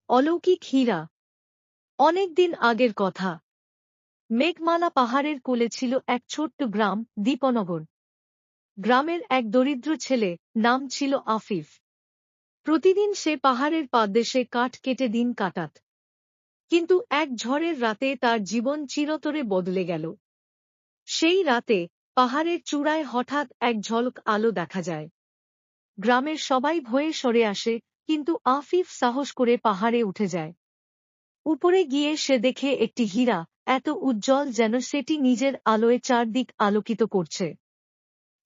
অলৌকিক হীরা। অনেকদিন আগের কথা। মেঘমালা পাহাড়ের কোলে ছিল এক ছোট্ট গ্রাম, দীপনগর। গ্রামের এক দরিদ্র ছেলে, নাম ছিল আফিফ। প্রতিদিন সে পাহাড়ের পাদদেশে কাঠ কেটে দিন কাটাত। কিন্তু এক ঝড়ের রাতে তার জীবন চিরতরে বদলে গেল। সেই রাতে পাহাড়ের চূড়ায় হঠাৎ এক ঝলক আলো দেখা যায়। গ্রামের সবাই ভয়ে সরে আসে, কিন্তু আফিফ সাহস করে পাহাড়ে উঠে যায়। উপরে গিয়ে সে দেখে একটি হীরা, এত উজ্জ্বল যেন সেটি নিজের আলোয় চারদিক আলোকিত করছে।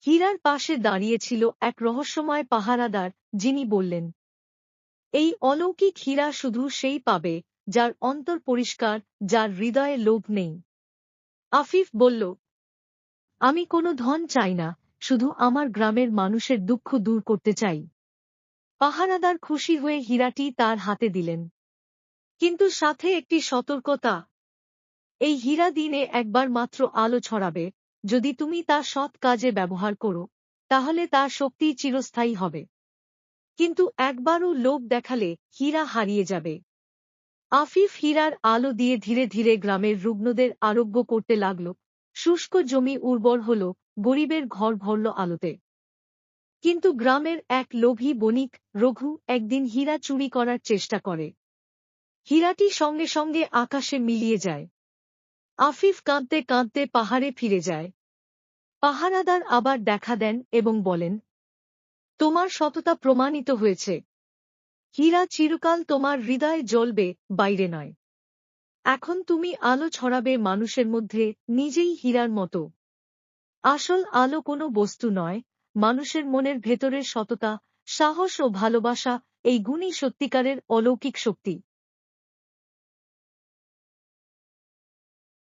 হীরার পাশে দাঁড়িয়েছিল এক রহস্যময় পাহারাদার, যিনি বললেন, এই অলৌকিক হীরা শুধু সেই পাবে, যার অন্তর পরিষ্কার, যার হৃদয়ে লোভ নেই। আফিফ বলল, আমি কোনো ধন চাই না, শুধু আমার গ্রামের মানুষের দুঃখ দূর করতে চাই। পাহারাদার খুশি হয়ে হীরাটি তার হাতে দিলেন, কিন্তু সাথে একটি সতর্কতা। এই হীরা দিনে একবার মাত্র আলো ছড়াবে, যদি তুমি তা সৎ কাজে ব্যবহার করো, তাহলে তার শক্তি চিরস্থায়ী হবে। কিন্তু একবারও লোভ দেখালে হীরা হারিয়ে যাবে। আফিফ হীরার আলো দিয়ে ধীরে ধীরে গ্রামের রুগ্নদের আরোগ্য করতে লাগল। শুষ্ক জমি উর্বর হল, গরিবের ঘর ভরল আলোতে। কিন্তু গ্রামের এক লোভী বণিক, রঘু, একদিন হীরা চুরি করার চেষ্টা করে। হীরাটি সঙ্গে সঙ্গে আকাশে মিলিয়ে যায়। আফিফ কাঁদতে কাঁদতে পাহাড়ে ফিরে যায়। পাহারাদার আবার দেখা দেন এবং বলেন, তোমার সততা প্রমাণিত হয়েছে। হীরা চিরকাল তোমার হৃদয়ে জ্বলবে, বাইরে নয়। এখন তুমি আলো ছড়াবে মানুষের মধ্যে, নিজেই হীরার মতো। আসল আলো কোনো বস্তু নয়, মানুষের মনের ভেতরের সততা, সাহস ও ভালোবাসা, এই গুণই সত্যিকারের অলৌকিক শক্তি।